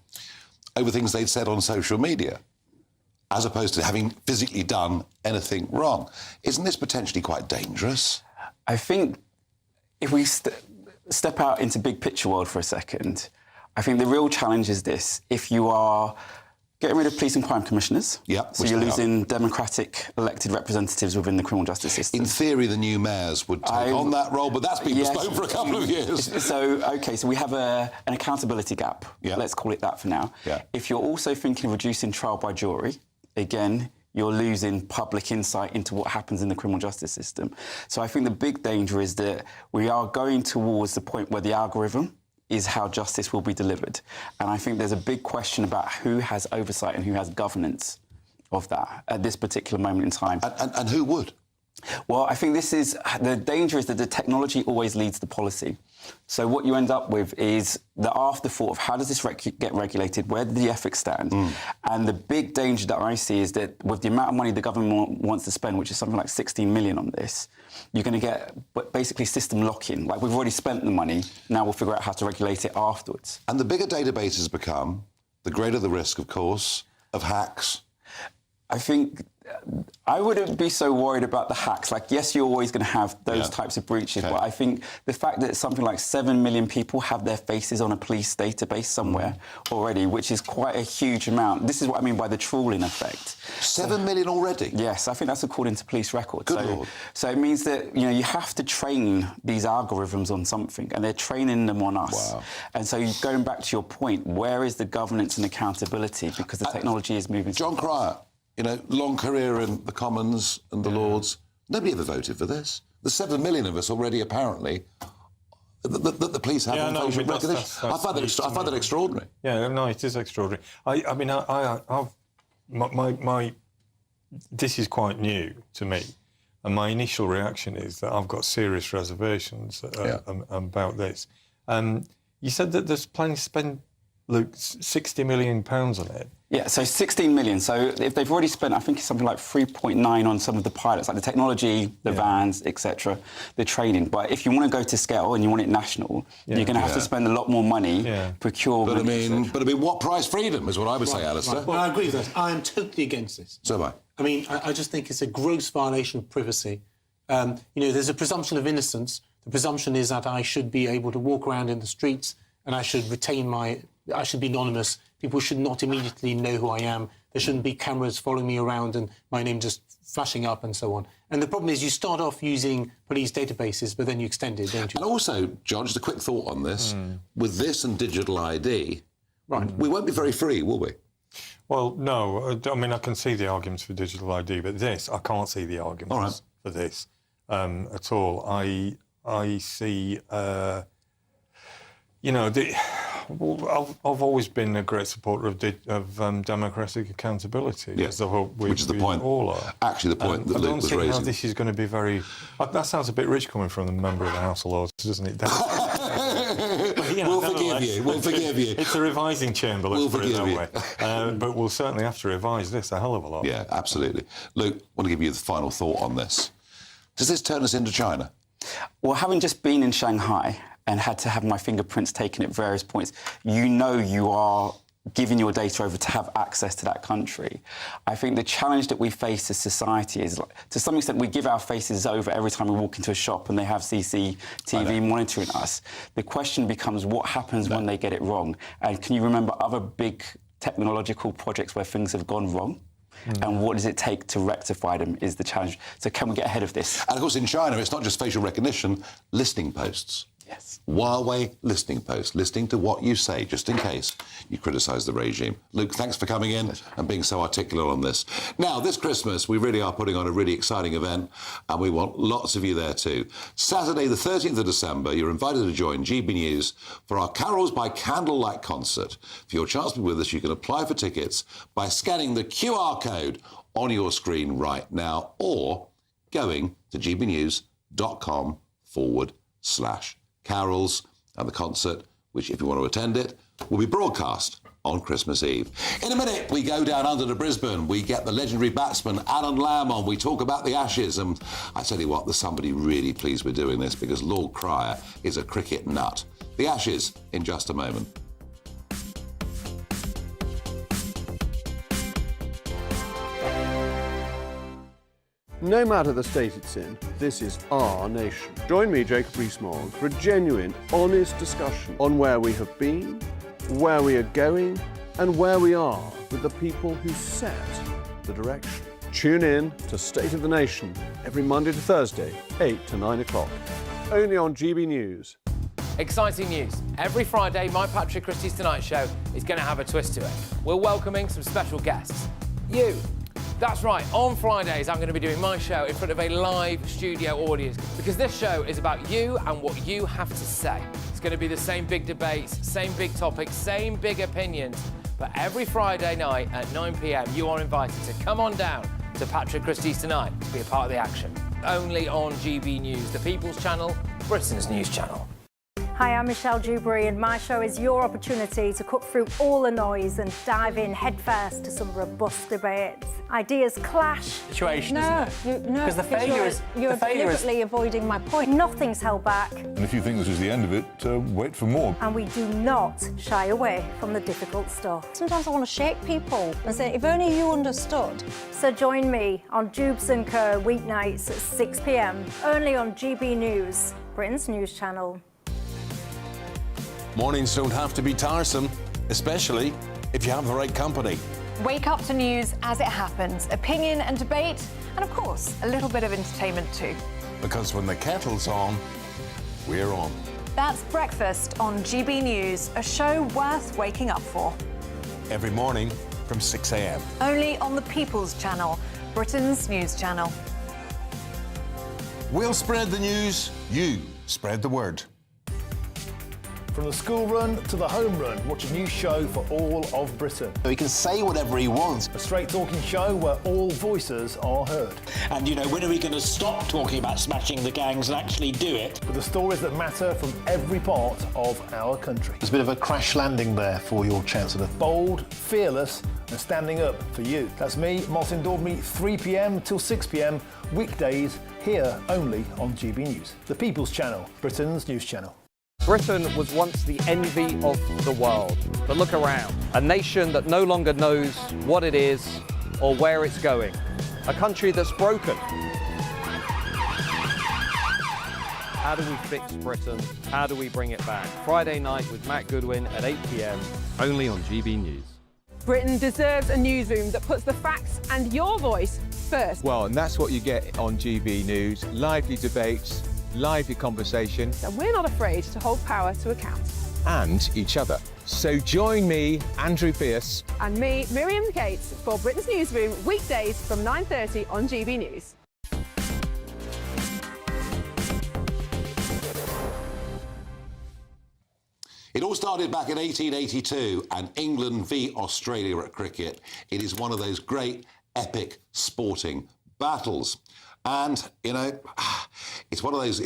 over things they'd said on social media, as opposed to having physically done anything wrong. Isn't this potentially quite dangerous? I think if we step out into big picture world for a second, I think the real challenge is this. If you are getting rid of police and crime commissioners, so you're losing democratic elected representatives within the criminal justice system. In theory, the new mayors would take on that role, but that's been postponed for a couple of years. So, OK, so we have an accountability gap. Let's call it that for now. If you're also thinking of reducing trial by jury, again, you're losing public insight into what happens in the criminal justice system. So I think the big danger is that we are going towards the point where the algorithm is how justice will be delivered. And I think there's a big question about who has oversight and who has governance of that at this particular moment in time. And who would? Well, I think this is... The danger is that the technology always leads the policy. So what you end up with is the afterthought of how does this get regulated, where do the ethics stand? And the big danger that I see is that with the amount of money the government wants to spend, which is something like 16 million on this, you're going to get basically system lock-in. Like, we've already spent the money, now we'll figure out how to regulate it afterwards. And the bigger databases become, the greater the risk, of course, of hacks. I think I wouldn't be so worried about the hacks. Like, yes, you're always going to have those types of breaches, but I think the fact that something like 7 million people have their faces on a police database somewhere already, which is quite a huge amount. This is what I mean by the trawling effect. 7 million already? Yes, I think that's according to police records. Good Lord. So it means that, you know, you have to train these algorithms on something, and they're training them on us. Wow. And so going back to your point, where is the governance and accountability? Because the technology is moving. John Cryer, you know, long career in the Commons and the Lords. Nobody ever voted for this. There's 7 million of us already, apparently, that the police have on facial recognition. I find that extraordinary. Yeah, no, it is extraordinary. I mean, this is quite new to me, and my initial reaction is that I've got serious reservations about this. You said that there's planning to spend, Luke, £60 million on it. Yeah, so 16 million. So if they've already spent, I think it's something like 3.9 on some of the pilots, like the technology, the vans, etc., the training. But if you want to go to scale and you want it national, you're going to have to spend a lot more money, procurement. But I mean, what price freedom is what I would say, Alistair. Right. Well, I agree with that. I am totally against this. So am I. I mean, I just think it's a gross violation of privacy. You know, there's a presumption of innocence. The presumption is that I should be able to walk around in the streets and I should I should be anonymous. People should not immediately know who I am. There shouldn't be cameras following me around and my name just flashing up and so on. And the problem is you start off using police databases, but then you extend it, don't you? And also, John, just a quick thought on this. With this and digital ID, we won't be very free, will we? Well, no. I mean, I can see the arguments for digital ID, but this, I can't see the arguments for this at all. I see, you know, I've always been a great supporter of democratic accountability. Yes, which is the point. All are. Actually, the point that Luke was raising. I don't see how this is going to be very... That sounds a bit rich coming from the member of the House of Lords, doesn't it? We'll forgive forgive you. We'll forgive you. It's a revising chamber, let's We'll put it forgive that way. But we'll certainly have to revise this a hell of a lot. Yeah, absolutely. Luke, I want to give you the final thought on this. Does this turn us into China? Well, having just been in Shanghai and had to have my fingerprints taken at various points, you know you are giving your data over to have access to that country. I think the challenge that we face as society is, to some extent, we give our faces over every time we walk into a shop and they have CCTV monitoring us. The question becomes, what happens when they get it wrong? And can you remember other big technological projects where things have gone wrong? And what does it take to rectify them is the challenge. So can we get ahead of this? And of course, in China, it's not just facial recognition, listening posts. Yes. Huawei listening posts, listening to what you say, just in case you criticise the regime. Luke, thanks for coming in and being so articulate on this. Now, this Christmas, we really are putting on a really exciting event, and we want lots of you there too. Saturday, the 13th of December, you're invited to join GB News for our Carols by Candlelight concert. For your chance to be with us, you can apply for tickets by scanning the QR code on your screen right now, or going to gbnews.com/carols, and the concert, which, if you want to attend it, will be broadcast on Christmas Eve. In a minute, we go down under to Brisbane. We get the legendary batsman Alan Lamb on. We talk about the Ashes, and I tell you what, there's somebody really pleased we're doing this, because Lord Cryer is a cricket nut. The Ashes in just a moment. No matter the state it's in, this is our nation. Join me, Jacob Rees-Mogg, for a genuine, honest discussion on where we have been, where we are going, and where we are with the people who set the direction. Tune in to State of the Nation every Monday to Thursday, 8 to 9 o'clock. Only on GB News. Exciting news. Every Friday, my Patrick Christie's Tonight Show is going to have a twist to it. We're welcoming some special guests. You. That's right, on Fridays I'm going to be doing my show in front of a live studio audience, because this show is about you and what you have to say. It's going to be the same big debates, same big topics, same big opinions, but every Friday night at 9 p.m. you are invited to come on down to Patrick Christie's Tonight to be a part of the action. Only on GB News, the People's Channel, Britain's news channel. Hi, I'm Michelle Dewberry, and my show is your opportunity to cut through all the noise and dive in headfirst to some robust debates. Ideas clash. Situation, isn't it? No, because the failure is you're deliberately avoiding my point. Nothing's held back. And if you think this is the end of it, wait for more. And we do not shy away from the difficult stuff. Sometimes I want to shake people and say, if only you understood. So join me on Jubes & Co. weeknights at 6 p.m. only on GB News, Britain's news channel. Mornings don't have to be tiresome, especially if you have the right company. Wake up to news as it happens, opinion and debate, and of course, a little bit of entertainment too. Because when the kettle's on, we're on. That's Breakfast on GB News, a show worth waking up for. Every morning from 6 a.m. Only on the People's Channel, Britain's news channel. We'll spread the news, you spread the word. From the school run to the home run, watch a new show for all of Britain. He can say whatever he wants. A straight-talking show where all voices are heard. And, you know, when are we going to stop talking about smashing the gangs and actually do it? With the stories that matter from every part of our country. There's a bit of a crash landing there for your Chancellor. Bold, fearless and standing up for you. That's me, Martin Daubney, 3 p.m. till 6 p.m. weekdays, here only on GB News. The People's Channel, Britain's news channel. Britain was once the envy of the world. But look around. A nation that no longer knows what it is or where it's going. A country that's broken. How do we fix Britain? How do we bring it back? Friday night with Matt Goodwin at 8 p.m. only on GB News. Britain deserves a newsroom that puts the facts and your voice first. Well, and that's what you get on GB News. Lively debates, lively conversation. And we're not afraid to hold power to account. And each other. So join me, Andrew Pierce. And me, Miriam Gates, for Britain's Newsroom, weekdays from 9:30 on GB News. It all started back in 1882 and England v Australia at cricket. It is one of those great epic sporting battles. And, you know, it's one of those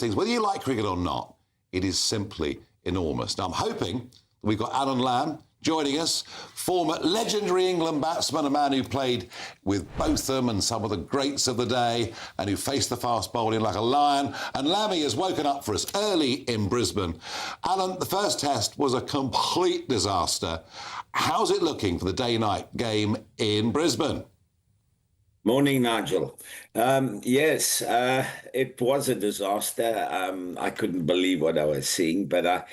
things, whether you like cricket or not, it is simply enormous. Now, I'm hoping we've got Alan Lamb joining us, former legendary England batsman, a man who played with Botham and some of the greats of the day and who faced the fast bowling like a lion. And Lammy has woken up for us early in Brisbane. Alan, the first test was a complete disaster. How's it looking for the day-night game in Brisbane? Morning, Nigel. Yes, it was a disaster. I couldn't believe what I was seeing, but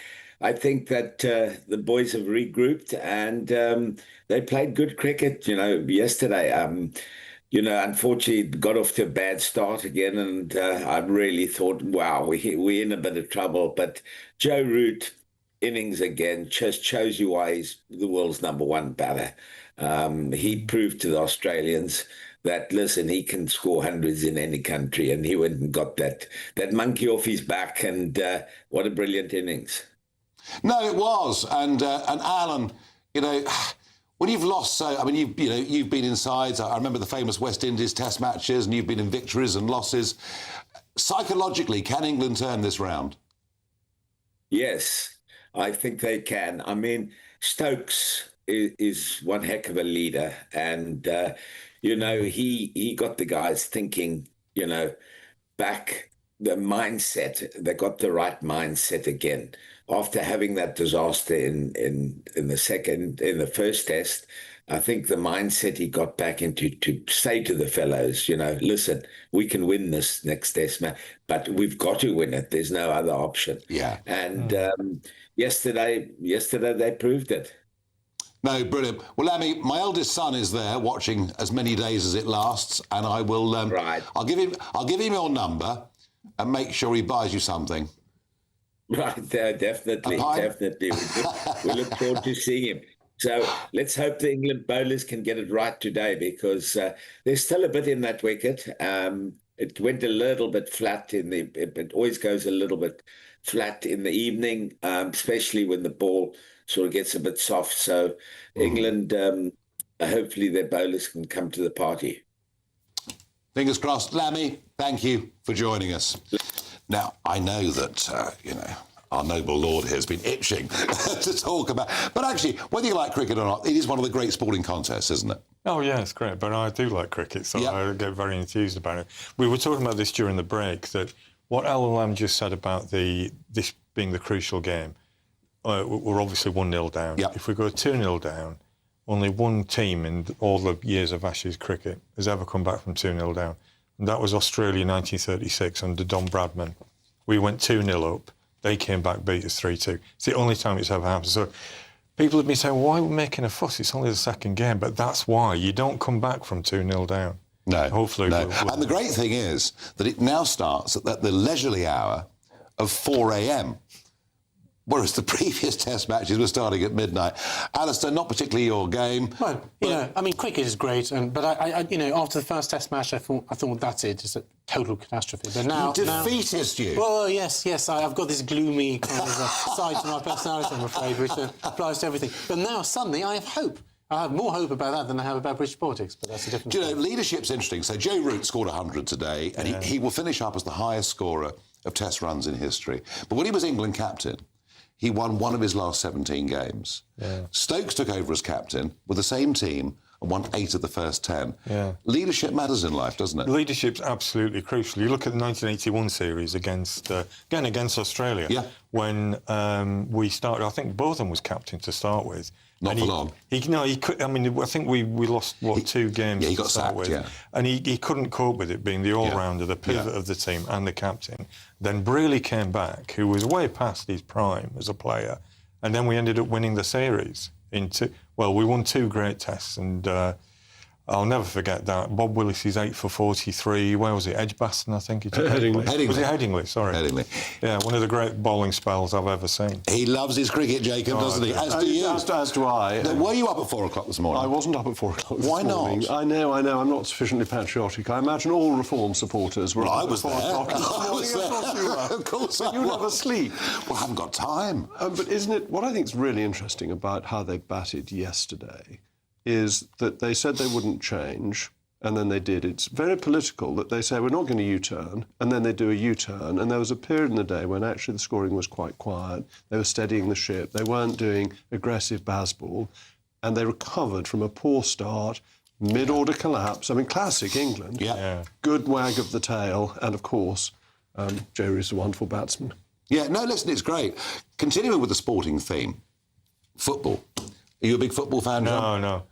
I think that the boys have regrouped and they played good cricket, yesterday. Unfortunately, it got off to a bad start again, and I really thought, wow, we're in a bit of trouble. But Joe Root, innings again, just shows you why he's the world's #1 batter. He proved to the Australians that, listen, he can score hundreds in any country, and he went and got that monkey off his back, and what a brilliant innings. No, it was. And Alan, when you've lost so... I mean, you've been inside. I remember the famous West Indies test matches, and you've been in victories and losses. Psychologically, can England turn this round? Yes, I think they can. I mean, Stokes is one heck of a leader, and he got the guys thinking, back the mindset. They got the right mindset again after having that disaster in the first test. I think the mindset he got back into to say to the fellows, listen, we can win this next test match, but we've got to win it. There's no other option. Yeah. And yesterday they proved it. No, brilliant. Well, Lammy, my eldest son is there watching as many days as it lasts, and I will. Right. I'll give him your number, and make sure he buys you something. Right, definitely. We look forward to seeing him. So let's hope the England bowlers can get it right today, because there's still a bit in that wicket. It went a little bit flat it always goes a little bit flat in the evening, especially when the ball sort of gets a bit soft. So England, hopefully their bowlers can come to the party. Fingers crossed. Lammy, thank you for joining us. Now, I know that, our noble lord here has been itching to talk about... But actually, whether you like cricket or not, it is one of the great sporting contests, isn't it? Oh, yeah, it's great. But I do like cricket, so I get very enthused about it. We were talking about this during the break, that what Alan Lamb just said about this being the crucial game, we're obviously 1-0 down. Yep. If we go 2-0 down, only one team in all the years of Ashes cricket has ever come back from 2-0 down. And that was Australia 1936 under Don Bradman. We went 2-0 up. They came back, beat us 3-2. It's the only time it's ever happened. So people have been saying, why are we making a fuss? It's only the second game. But that's why. You don't come back from 2-0 down. No. Hopefully. No. And the great thing is that it now starts at the leisurely hour of 4 a.m, whereas the previous test matches were starting at midnight. Alistair, not particularly your game. Well, cricket is great, but I after the first test match, I thought that's it. It's a total catastrophe. But now, defeatist, you. Well, yes. I've got this gloomy kind of side to my personality, I'm afraid, which applies to everything. But now suddenly I have hope. I have more hope about that than I have about British politics, but that's a different story. Leadership's interesting. So Joe Root scored 100 today, and he will finish up as the highest scorer of test runs in history. But when he was England captain, he won one of his last 17 games. Yeah. Stokes took over as captain with the same team and won 8 of the first 10. Yeah. Leadership matters in life, doesn't it? Leadership's absolutely crucial. You look at the 1981 series against Australia, when we started. I think Botham was captain to start with. Not for long. He could. I mean, I think we lost 2 games. Yeah, he got to start sacked. with, yeah, and he couldn't cope with it being the all-rounder, the pivot of the team, and the captain. Then Brearley came back, who was way past his prime as a player, and then we ended up winning the series. We won 2 great tests, and I'll never forget that. Bob Willis's 8 for 43. Where was it? Edgbaston, I think. Headingley. Was it Headingley? Sorry. Headingley. Yeah, one of the great bowling spells I've ever seen. He loves his cricket, Jacob, doesn't he? As do you. As do I. Now, were you up at 4 o'clock this morning? I wasn't up at 4 o'clock this morning. Why not? I know. I'm not sufficiently patriotic. I imagine all Reform supporters were up at 4 o'clock. I was there. Of course I was. You never sleep. Well, I haven't got time. But isn't it... What I think is really interesting about how they batted yesterday is that they said they wouldn't change, and then they did. It's very political that they say we're not going to U-turn, and then they do a U-turn. And there was a period in the day when actually the scoring was quite quiet. They were steadying the ship. They weren't doing aggressive baseball, and they recovered from a poor start, mid-order collapse. I mean, classic England. Yeah. Good wag of the tail, and of course, Joe is a wonderful batsman. Yeah, no, listen, it's great. Continuing with the sporting theme, football. Are you a big football fan, John? No.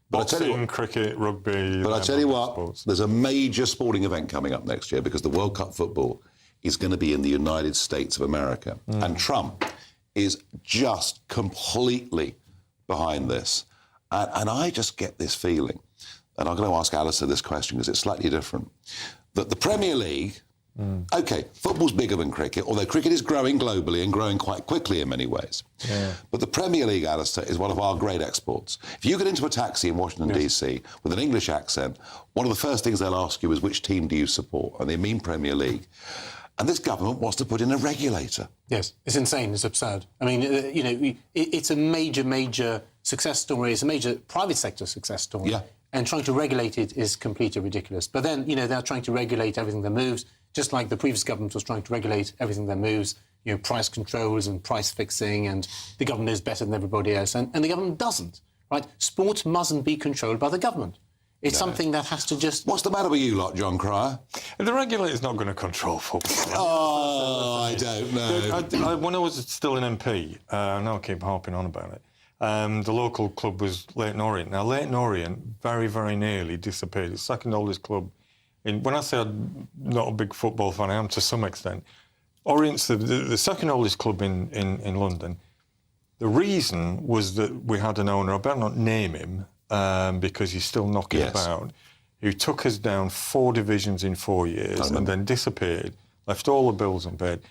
But I tell you Boxing, what, cricket, rugby... But I tell you what, there's a major sporting event coming up next year because the World Cup football is going to be in the United States of America. And Trump is just completely behind this. And I just get this feeling, and I'm going to ask Alistair this question because it's slightly different, that the Premier League... OK, football's bigger than cricket, although cricket is growing globally and growing quite quickly in many ways. Yeah. But the Premier League, Alistair, is one of our great exports. If you get into a taxi in Washington, D.C. with an English accent, one of the first things they'll ask you is which team do you support? And they mean Premier League. And this government wants to put in a regulator. Yes, it's insane, it's absurd. I mean, it's a major success story, it's a major private sector success story. Yeah. And trying to regulate it is completely ridiculous. But then, they're trying to regulate everything that moves, just like the previous government was trying to regulate everything that moves, price controls and price fixing, and the government is better than everybody else, and the government doesn't, right? Sport mustn't be controlled by the government. It's something that has to just... What's the matter with you lot, John Cryer? The regulator's not going to control football. Oh, I don't know. When I was still an MP, I know I keep harping on about it, the local club was Leyton Orient. Now, Leyton Orient very, very nearly disappeared. It's the second oldest club. When I say I'm not a big football fan, I am to some extent. Orient's the second oldest club in London. The reason was that we had an owner, I better not name him, because he's still knocking about, who took us down 4 divisions in 4 years and then disappeared, left all the bills unpaid.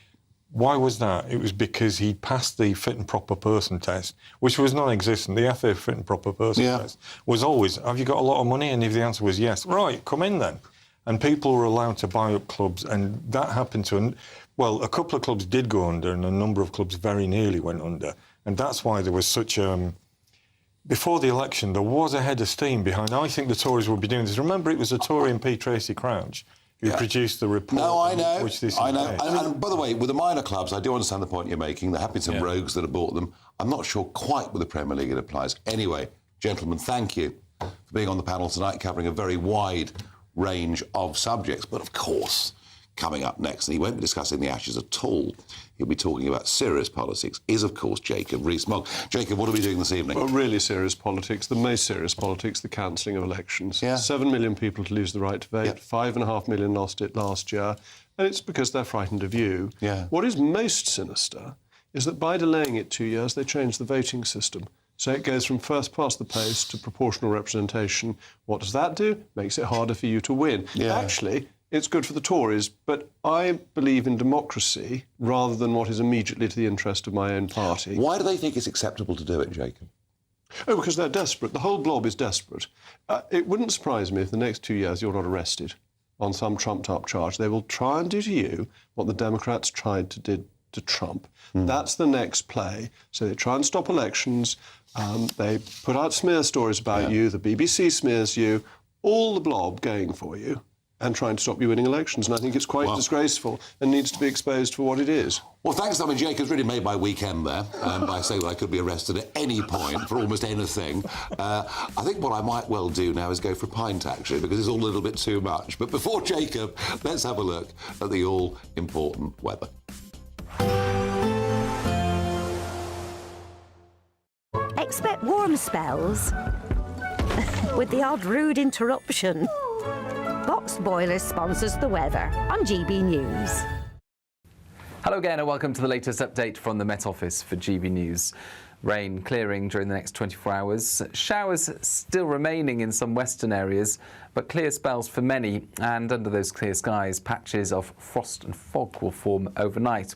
Why was that? It was because he passed the fit and proper person test, which was non-existent. The FA fit and proper person test was always, have you got a lot of money? And if the answer was yes, right, come in then. And people were allowed to buy up clubs, and that happened to... Well, a couple of clubs did go under, and a number of clubs very nearly went under. And that's why there was such... before the election, there was a head of steam behind... I think the Tories would be doing this. Remember, it was a Tory MP, Tracy Crouch, who produced the report... No, I know. Which this I know. And by the way, with the minor clubs, I do understand the point you're making. There have been some rogues that have bought them. I'm not sure quite with the Premier League it applies. Anyway, gentlemen, thank you for being on the panel tonight, covering a very wide range of subjects. But of course, coming up next, and he won't be discussing the Ashes at all, he'll be talking about serious politics, is of course Jacob Rees-Mogg. Jacob, what are we doing this evening? Well, really serious politics, the most serious politics, the cancelling of elections. 7 million people to lose the right to vote, 5.5 million lost it last year, and it's because they're frightened of you. What is most sinister is that by delaying it 2 years, they changed the voting system. So it goes from first past the post to proportional representation. What does that do? Makes it harder for you to win. Actually, it's good for the Tories, but I believe in democracy rather than what is immediately to the interest of my own party. Why do they think it's acceptable to do it, Jacob? Oh, because they're desperate. The whole blob is desperate. It wouldn't surprise me if the next 2 years you're not arrested on some trumped-up charge. They will try and do to you what the Democrats tried to do to Trump. That's the next play. So they try and stop elections. They put out smear stories about you. The BBC smears you. All the blob going for you and trying to stop you winning elections. And I think it's quite disgraceful and needs to be exposed for what it is. Well, thanks. I mean, Jacob's really made my weekend there by saying that I could be arrested at any point for almost anything. I think what I might well do now is go for a pint, actually, because it's all a little bit too much. But before Jacob, let's have a look at the all-important weather. Expect warm spells with the odd rude interruption. Box Boiler sponsors the weather on GB News. Hello again and welcome to the latest update from the Met Office for GB News. Rain clearing during the next 24 hours. Showers still remaining in some western areas, but clear spells for many. And under those clear skies, patches of frost and fog will form overnight.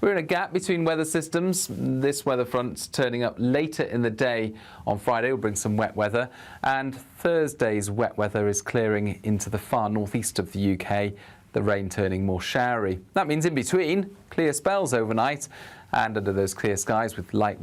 We're in a gap between weather systems. This weather front turning up later in the day on Friday will bring some wet weather, and Thursday's wet weather is clearing into the far northeast of the UK, the rain turning more showery. That means in between, clear spells overnight, and under those clear skies with light